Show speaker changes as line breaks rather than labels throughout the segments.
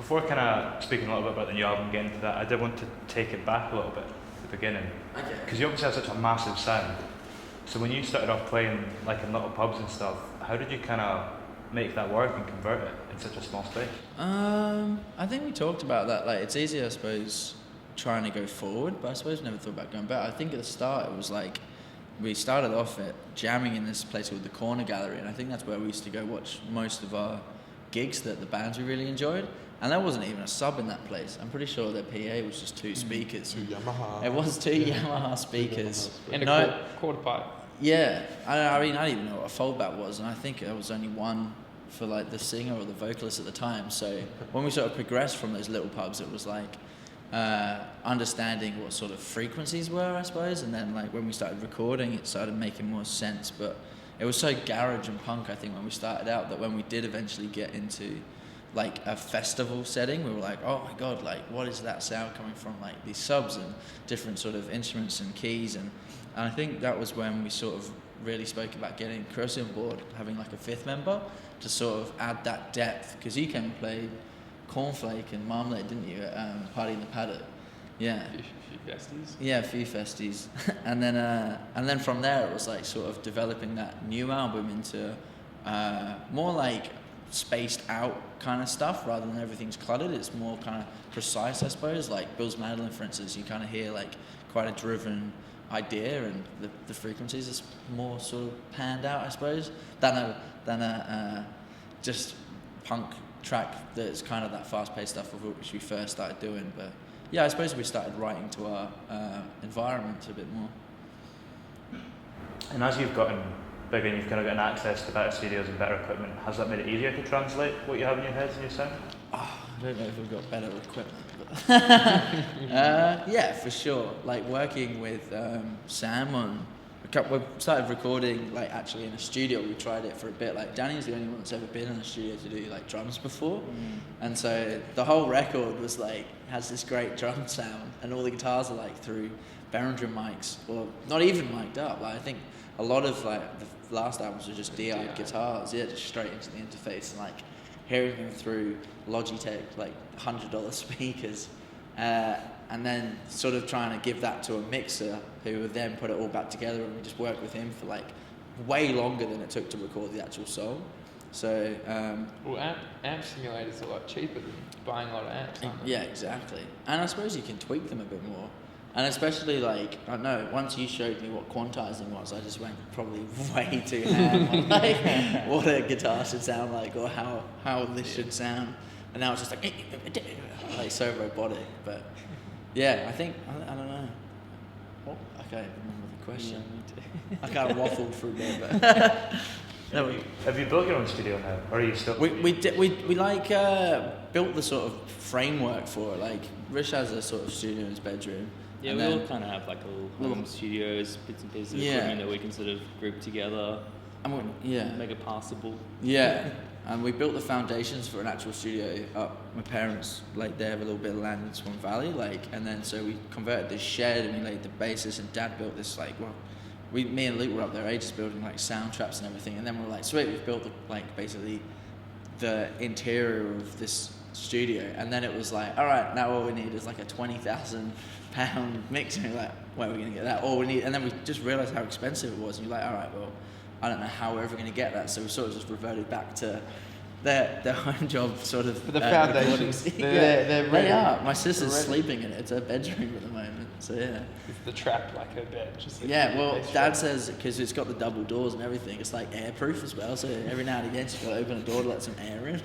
before kind of speaking a little bit about the new album, getting into that, I did want to take it back a little bit at the beginning.
Okay.
Because you obviously have such a massive sound. So when you started off playing like in little pubs and stuff, how did you kind of make that work and convert it in such a small space?
I think we talked about that. Like, it's easier, I suppose, trying to go forward, but I suppose we never thought about going back. I think at the start it was like, we started off at jamming in this place called the Corner Gallery, and I think that's where we used to go watch most of our gigs that the bands we really enjoyed. And there wasn't even a sub in that place. I'm pretty sure their PA was just two speakers.
Two Yamaha.
It was two Yamaha speakers.
And a quarter pipe.
Yeah, I mean, I didn't even know what a foldback was, and I think there was only one for like the singer or the vocalist at the time. So when we sort of progressed from those little pubs, it was like understanding what sort of frequencies were, I suppose, and then like when we started recording, it started making more sense. But it was so garage and punk, I think, when we started out, that when we did eventually get into like a festival setting, we were like, oh my god, like what is that sound coming from, like these subs and different sort of instruments and keys, and I think that was when we sort of really spoke about getting Chris on board, having like a fifth member to sort of add that depth, because you came and played Cornflake and Marmalade, didn't you, at Party in the Paddock? Yeah.
A few festies.
Yeah, a few festies. and then from there it was like sort of developing that new album into more like spaced out kind of stuff rather than everything's cluttered. It's more kind of precise, I suppose. Like Bill's Madeline, for instance, you kind of hear like quite a driven idea, and the frequencies is more sort of panned out, I suppose, than a just punk track that's kind of that fast-paced stuff of which we first started doing. But yeah, I suppose we started writing to our environment a bit more.
And as you've gotten bigger and you've kind of gotten access to better studios and better equipment, has that made it easier to translate what you have in your heads and your sound?
Oh, I don't know if we've got better equipment, but yeah, for sure. Like working with Sam on, we started recording like actually in a studio. We tried it for a bit. Like Danny's the only one that's ever been in a studio to do like drums before, and so the whole record was like has this great drum sound, and all the guitars are like through Behringer mics, or not even mic'd up. Like I think a lot of like the last albums were just DI guitars, yeah, just straight into the interface, and like hearing them through Logitech like $100 speakers, and then sort of trying to give that to a mixer who would then put it all back together, and we just worked with him for like way longer than it took to record the actual song. So
well, amp simulators are a lot cheaper than buying a lot of amps, aren't they?
Yeah, exactly. And I suppose you can tweak them a bit more. And especially like, I don't know, once you showed me what quantizing was, I just went probably way too ham on like what a guitar should sound like, or how this should sound. And now it's just like so robotic. But yeah, I think, I don't know. Oh, I can't even remember the question.
Yeah, me too.
I kind of waffled through there, but
No, have you built your own studio now, or are you still?
we like built the sort of framework for it. Like Rish has a sort of studio in his bedroom.
Yeah,
and
we
then,
all kind of have like a little home studios, bits and pieces of
Yeah.
equipment that we can sort of group together, make it passable.
Yeah, and we built the foundations for an actual studio up. My parents, like, they have a little bit of land in Swan Valley, like, and then so we converted this shed and we laid the basis, and Dad built this, like, well, me and Luke were up there ages building like sound traps and everything, and then we're like, sweet, we've built like basically the interior of this studio, and then it was like, all right, now all we need is like a £20,000 mixer. And you're like, where are we gonna get that? All we need, and then we just realized how expensive it was, and you're like, all right, well, I don't know how we're ever gonna get that, so we sort of just reverted back to their home job sort of.
But the foundations, they're ready.
They are. My sister's sleeping in it. It's her bedroom at the moment, so yeah.
Is the trap like her bed? Just like
Yeah, well, Dad says, because it's got the double doors and everything, it's like airproof as well, so every now and again she's got to open a door to let some air in.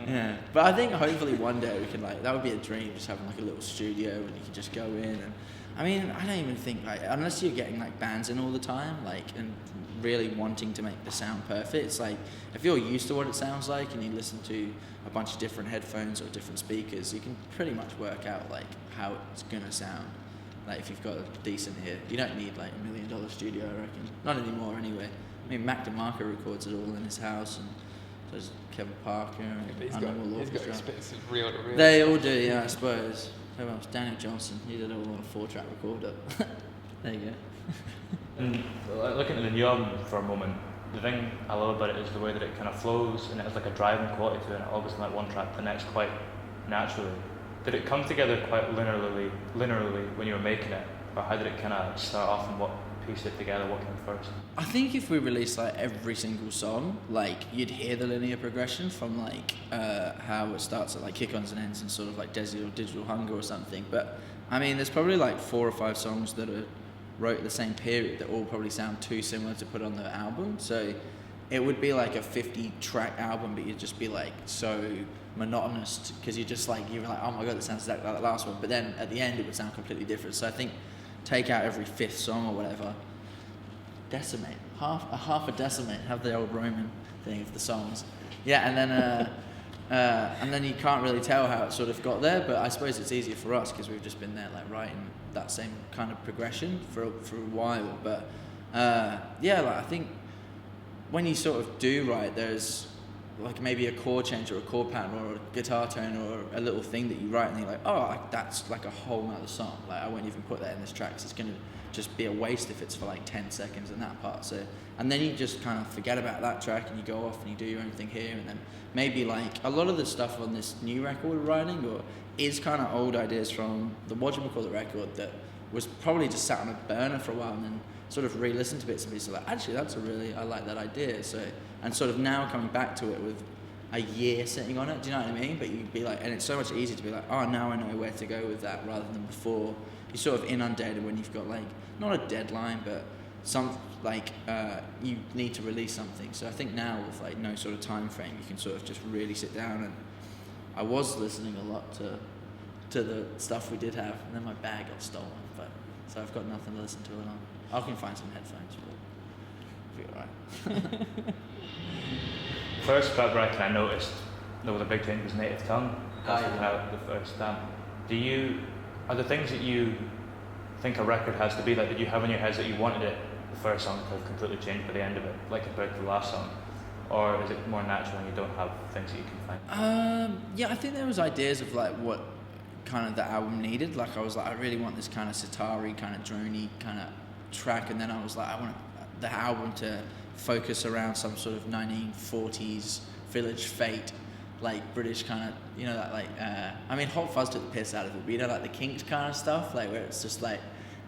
Yeah, but I think hopefully one day we can, like, that would be a dream, just having like a little studio and you can just go in, and I mean, I don't even think, like, unless you're getting like bands in all the time, like, and really wanting to make the sound perfect, it's like, if you're used to what it sounds like and you listen to a bunch of different headphones or different speakers, you can pretty much work out like how it's gonna sound. Like if you've got a decent ear, you don't need like $1 million studio, I reckon. Not anymore, anyway. I mean, Mac DeMarco records it all in his house, and so does Kevin Parker and
he's got expensive reel to reel.
They all do, yeah, I suppose. Who else? Daniel Johnson. He did it all on a 4-track recorder. There you go.
And looking at the new album for a moment, the thing I love about it is the way that it kind of flows, and it has like a driving quality to it, and it always like one track to the next quite naturally. Did it come together quite linearly when you were making it, or how did it kind of start off and what pieced it together, what came first?
I think if we released like every single song, like you'd hear the linear progression from like how it starts at like kick-ons and ends and sort of like Desi or Digital Hunger or something. But I mean, there's probably like 4 or 5 songs that are wrote at the same period that all probably sound too similar to put on the album. So it would be like a 50-track album, but you'd just be like so monotonous because you're like, oh my god, that sounds exactly like that last one. But then at the end, it would sound completely different. So I think take out every 5th song or whatever, decimate half a decimate, have the old Roman thing of the songs. Yeah, and then you can't really tell how it sort of got there, but I suppose it's easier for us because we've just been there like writing that same kind of progression for a while. But yeah, like I think when you sort of do write, there's like maybe a chord change or a chord pattern or a guitar tone or a little thing that you write and you're like, oh, that's like a whole nother song. Like I won't even put that in this track because it's going to just be a waste if it's for like 10 seconds in that part. So, and then you just kind of forget about that track and you go off and you do your own thing here, and then maybe like a lot of the stuff on this new record we're writing or is kind of old ideas from the whatchamacallit record that was probably just sat on a burner for a while and then sort of re-listened to bits and pieces like, actually I like that idea. So, and sort of now coming back to it with a year sitting on it, do you know what I mean? But you'd be like, and it's so much easier to be like, oh, now I know where to go with that, rather than before you're sort of inundated when you've got like, not a deadline, but some like you need to release something. So I think now with like no sort of time frame, you can sort of just really sit down. And I was listening a lot to the stuff we did have, and then my bag got stolen, but so I've got nothing to listen to it on. I can find some headphones, but it'll be alright.
First club record I noticed there was a big thing was Native Tongue. That's
yeah.
out the first time. Are there things that you think a record has to be like, that you have in your head that you wanted it, the first song, to have completely changed by the end of it, like compared to the last song? Or is it more natural and you don't have things that you can find?
Yeah, I think there was ideas of like what kind of the album needed. Like I was like, I really want this kind of sitar-y, kind of drony kind of track, and then I was like, I want the album to focus around some sort of 1940s village fete, like British kind of, you know, that like, I mean, Hot Fuzz took the piss out of it, but you know, like the Kinks kind of stuff, like where it's just like,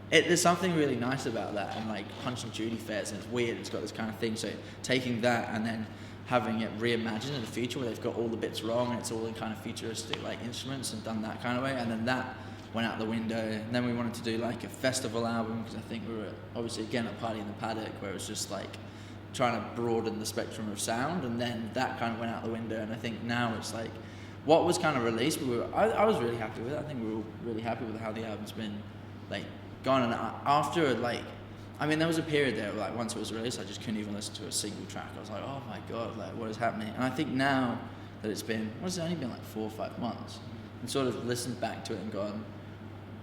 there's something really nice about that, and like Punch and Judy fairs, and it's weird, it's got this kind of thing. So taking that and then having it reimagined in the future where they've got all the bits wrong and it's all in kind of futuristic like instruments and done that kind of way, and then that went out the window. And then we wanted to do like a festival album because I think we were obviously again at Party in the Paddock where it was just like trying to broaden the spectrum of sound, and then that kind of went out the window. And I think now it's like what was kind of released, I was really happy with it. I think we were all really happy with how the album's been like gone. And after like, I mean, there was a period there like once it was released I just couldn't even listen to a single track. I was like, oh my god, like what is happening? And I think now that it's been, what's it only been like 4 or 5 months, and sort of listened back to it and gone,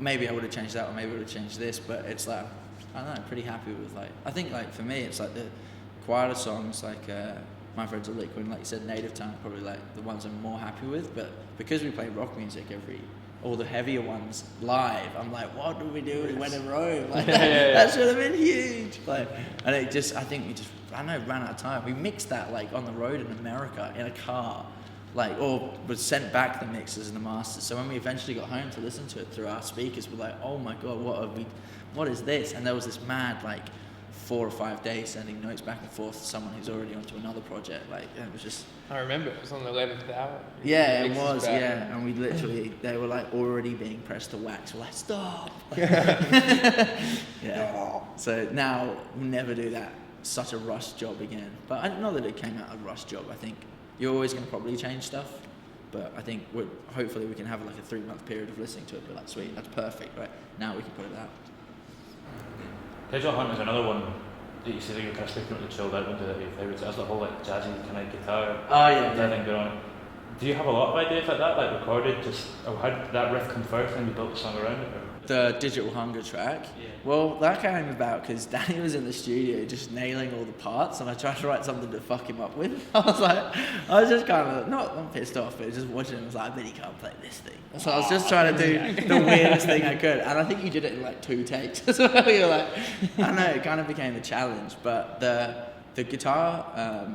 maybe I would have changed that or maybe I would have changed this, but it's like, I don't know, pretty happy with like, I think like for me it's like the quieter songs like My Friends Are Liquid, like you said, Native Tongue, probably like the ones I'm more happy with. But because we play rock music all the heavier ones live, I'm like, what do we do when we went in Rome? Like that should have been huge. Like, and it just, I think we just, I don't know, ran out of time. We mixed that like on the road in America in a car, like, or was sent back the mixes and the masters. So when we eventually got home to listen to it through our speakers, we're like, oh my god, what is this? And there was this mad like 4 or 5 days sending notes back and forth to someone who's already onto another project. Like it was just,
I remember it was on the 11th hour.
Yeah, it was. Yeah, and we literally, they were like already being pressed to wax. We're like, stop. Yeah. So now we'll never do that. Such a rush job again. But I don't know that it came out a rush job. I think you're always going to probably change stuff. But I think hopefully we can have like a 3-month period of listening to it. Be like, sweet, that's perfect, right? Now we can put it out.
Digital Hunt is another one that you see that you're kind of sticking with the chilled out one of your favourites. It has the whole like jazzy kind of guitar thing going on. Do you have a lot of ideas like that, like recorded? How did that riff come first and you built the song around it? Or?
The Digital Hunger track? Yeah. Well, that came about because Danny was in the studio just nailing all the parts, and I tried to write something to fuck him up with. I was just kind of, not pissed off, but just watching him. I was like, I bet he can't play this thing. So I was just trying to do the weirdest thing I could, and I think you did it in like 2 takes as well. You're like, I don't know, it kind of became a challenge, but the the guitar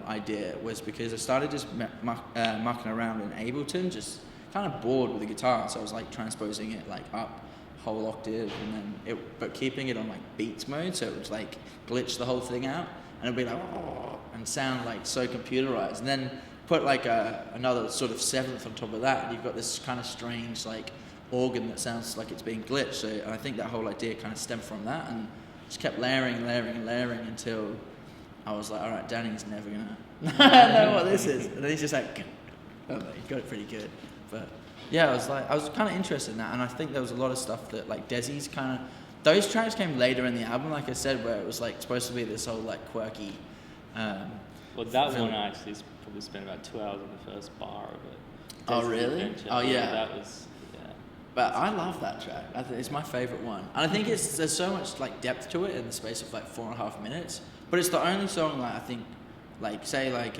idea was because I started just mucking around in Ableton, just kind of bored with the guitar, so I was like transposing it like up whole octave, and then but keeping it on like beats mode, so it would like glitch the whole thing out, and it'd be like and sound like so computerized, and then put like another sort of seventh on top of that, and you've got this kind of strange like organ that sounds like it's being glitched. So I think that whole idea kind of stemmed from that, and just kept layering until I was like, all right, Danny's never gonna know what this is, and then he's just like, oh, he got it pretty good. But yeah, I was kind of interested in that, and I think there was a lot of stuff that like Desi's kind of, those tracks came later in the album, like I said, where it was like supposed to be this whole like quirky.
Well, that one I actually probably spent about 2 hours on the first bar of it.
Oh really?
Adventure.
Oh yeah.
That was.
But I love that track. I think it's my favorite one, and I think there's so much like depth to it in the space of like 4.5 minutes. But it's the only song like I think, like say like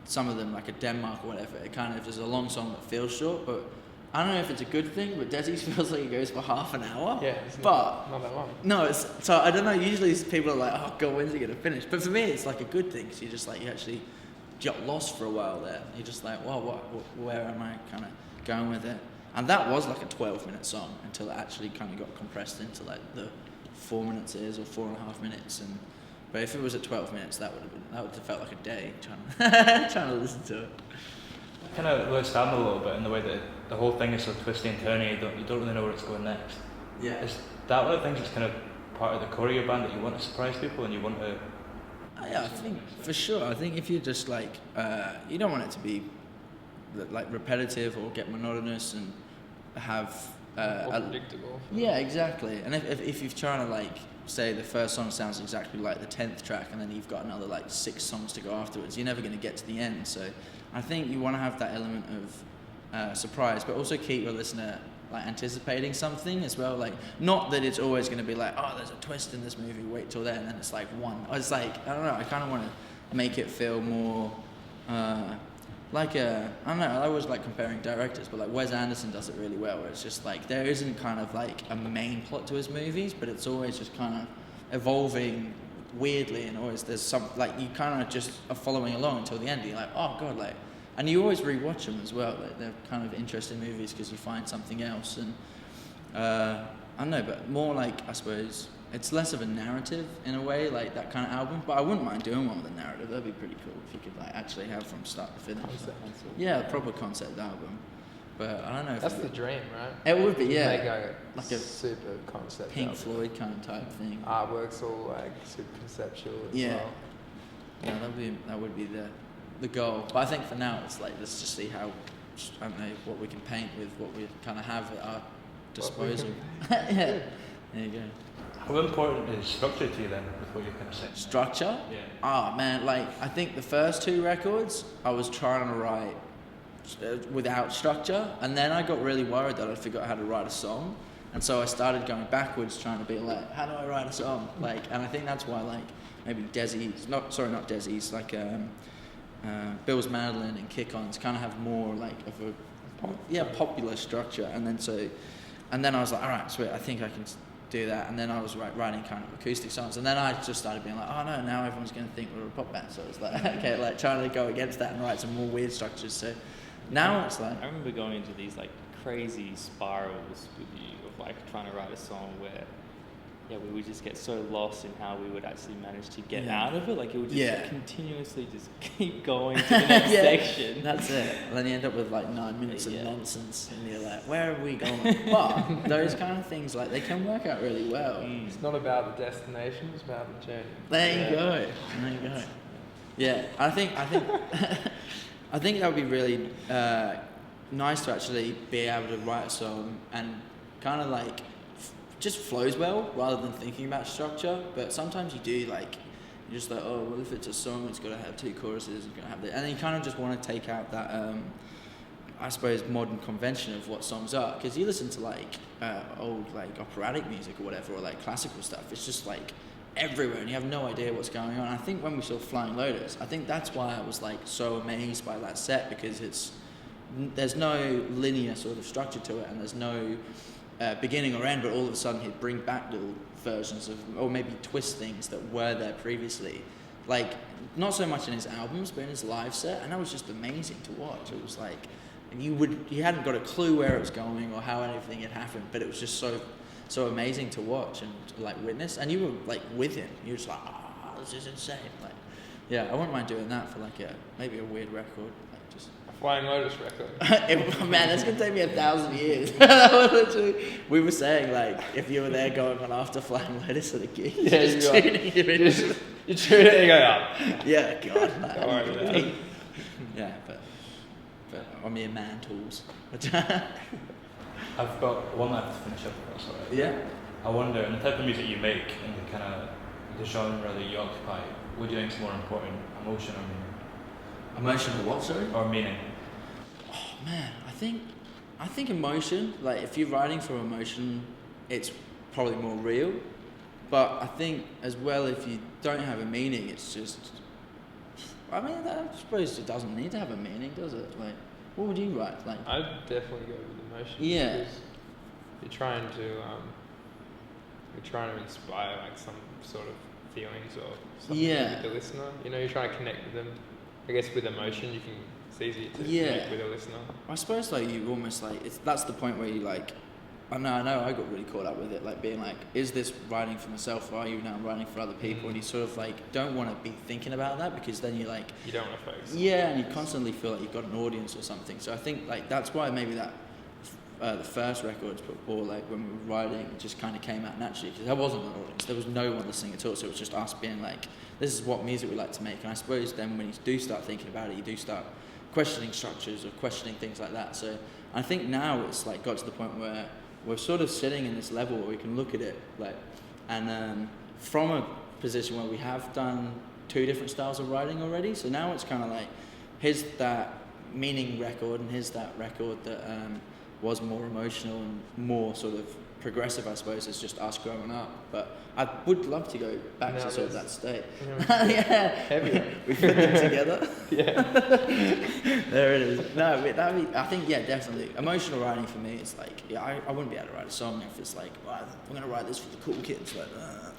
some of them like a Denmark or whatever. It kind of is a long song that feels short, but I don't know if it's a good thing. But Desi's feels like it goes for half an hour.
Yeah, it's
but
not that long.
No, so I don't know. Usually people are like, oh god, when's it gonna finish? But for me, it's like a good thing because you just like you actually got lost for a while there. You're just like, well, where am I kind of going with it? And that was like a 12-minute song until it actually kind of got compressed into like the 4 minutes it is, or 4.5 minutes. But if it was at 12 minutes, that would have felt like a day trying to listen to it.
Kind of let stand a little bit in the way that the whole thing is so twisty and turny. You don't really know where it's going next.
Yeah.
Is that one of the things that's kind of part of the core of your band, that you want to surprise people and you want to?
Yeah, I think for sure. I think if you're just like you don't want it to be like repetitive or get monotonous and have
predictable.
Yeah, exactly. And if you're trying to like say the first song sounds exactly like the 10th track, and then you've got another like 6 songs to go afterwards, you're never going to get to the end. So I think you want to have that element of surprise, but also keep your listener like anticipating something as well. Like, not that it's always going to be like, oh, there's a twist in this movie, wait till then, and then it's like one. It's like, I don't know, I kind of want to make it feel more like I don't know, I always like comparing directors, but like Wes Anderson does it really well, where it's just like there isn't kind of like a main plot to his movies, but it's always just kind of evolving weirdly, and always there's some like you kind of just are following along until the end, and you're like, oh god, like, and you always rewatch them as well. Like, they're kind of interesting movies because you find something else, and I don't know, but more like, I suppose it's less of a narrative in a way, like that kind of album. But I wouldn't mind doing one with a narrative. That'd be pretty cool if you could like actually have from start to finish. Yeah, a proper concept album. But I don't know if
that's the dream, right?
It would be, yeah.
Make
like a
super concept
Pink
album.
Floyd kind of type thing.
Artwork's all like super conceptual as well.
Yeah, that would be the goal. But I think for now it's like, let's just see how, I don't know, what we can paint with what we kind of have at our disposal. Yeah, there you go.
How important is structure to you then, with what you're kind of saying?
Structure?
Yeah.
Oh man, like I think the first 2 records I was trying to write without structure, and then I got really worried that I forgot how to write a song, and so I started going backwards, trying to be like, how do I write a song? Like, and I think that's why like maybe not Desi's, like Bill's Mandolin and Kick-Ons kind of have more like of a popular structure, and then I was like, all right, sweet, I think I can do that. And then I was writing kind of acoustic songs, and then I just started being like, oh no, now everyone's going to think we're a pop band. So it's like, okay, like trying to go against that and write some more weird structures. So now it's like,
I remember going into these like crazy spirals with you of like trying to write a song where we would just get so lost in how we would actually manage to get out of it. Like it would just continuously just keep going to the next section.
That's it. And then you end up with like 9 minutes of nonsense, and you're like, where are we going? But those kind of things, like, they can work out really well.
It's not about the destination, it's about the journey.
There you go. Yeah, I think I think that would be really nice to actually be able to write a song and kind of like just flows well rather than thinking about structure. But sometimes you do, like, you're just like, oh, well, if it's a song, it's got to have 2 choruses, it's got to have that, and then you kind of just want to take out that I suppose modern convention of what songs are, because you listen to like old like operatic music or whatever, or like classical stuff, it's just like everywhere and you have no idea what's going on. I think when we saw Flying Lotus, I think that's why I was like so amazed by that set, because there's no linear sort of structure to it, and there's no beginning or end, but all of a sudden he'd bring back little versions of, or maybe twist things that were there previously. like not so much in his albums, but in his live set, and that was just amazing to watch. It was like you hadn't got a clue where it was going or how anything had happened, but it was just so amazing to watch and to, like witness, and you were like with him. You were just like, this is insane. Like, yeah, I wouldn't mind doing that for like maybe a weird record, like just
a Flying Lotus record.
Man, that's gonna take me 1,000 years. We were saying like if you were there going on after Flying Lotus at a gig,
yeah,
just tuning your
you tune it and you go up.
Yeah, God.
Don't worry about that.
Yeah, but on mere man tools.
I've got one left to finish up with, that's alright.
Yeah.
I wonder, in the type of music you make and the kind of the genre that you occupy, what do you think is more important, emotion or meaning?
Emotional what, sorry?
Or meaning?
Oh man, I think emotion. Like if you're writing for emotion, it's probably more real. But I think as well, if you don't have a meaning, it's just. I mean, I suppose it doesn't need to have a meaning, does it? Like, what would you write? Like,
I'd definitely go with emotion.
Yeah.
Because you're trying to inspire like some sort of feelings or something with the listener. You know, you're trying to connect with them. I guess with emotion, it's easier to connect with a listener.
I suppose like you almost like that's the point where you like. I know I got really caught up with it, like being like, is this writing for myself or are you now writing for other people? And you sort of like don't want to be thinking about that because then you're like...
You don't want to focus.
Yeah, and you constantly feel like you've got an audience or something. So I think like that's why maybe that the first records, or like when we were writing, it just kind of came out naturally because there wasn't an audience. There was no one listening at all. So it was just us being like, this is what music we like to make. And I suppose then when you do start thinking about it, you do start questioning structures or questioning things like that. So I think now it's like got to the point where we're sort of sitting in this level where we can look at it like, and from a position where we have done 2 different styles of writing already. So now it's kind of like, here's that meaning record and here's that record that was more emotional and more sort of progressive, I suppose. It's just us growing up. But I would love to go back to sort of that state. Yeah.
Heavier.
We put them together.
Yeah.
There it is. No, I think, yeah, definitely. Emotional writing for me is like, yeah, I wouldn't be able to write a song if it's like, well, I'm going to write this for the cool kids. Like,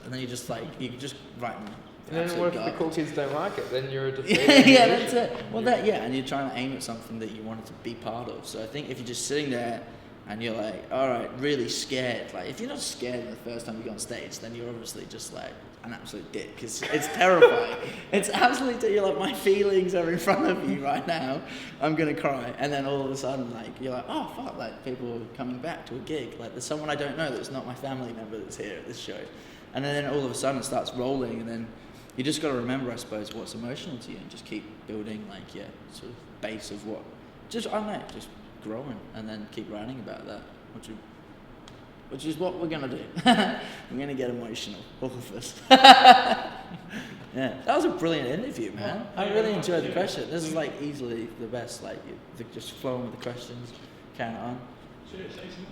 and then you just write them.
And then what if the cool kids don't like it? Then you're a defeated
yeah, that's it. Well, and you're trying to aim at something that you wanted to be part of. So I think if you're just sitting there and you're like, all right, really scared. Like, if you're not scared the first time you go on stage, then you're obviously just like an absolute dick because it's terrifying. It's absolutely, you're like, my feelings are in front of you right now. I'm going to cry. And then all of a sudden, like, you're like, oh, fuck, like, people are coming back to a gig. Like, there's someone I don't know that's not my family member that's here at this show. And then all of a sudden it starts rolling, and then you just got to remember, I suppose, what's emotional to you and just keep building, like, sort of base of what, just growing, and then keep writing about that, which is what we're going to do. We're going to get emotional, all of us. Yeah, that was a brilliant interview, man. I really enjoyed the question. This is, like, easily the best, like, just flowing with the questions, carrying on.
Cheers, thanks so much.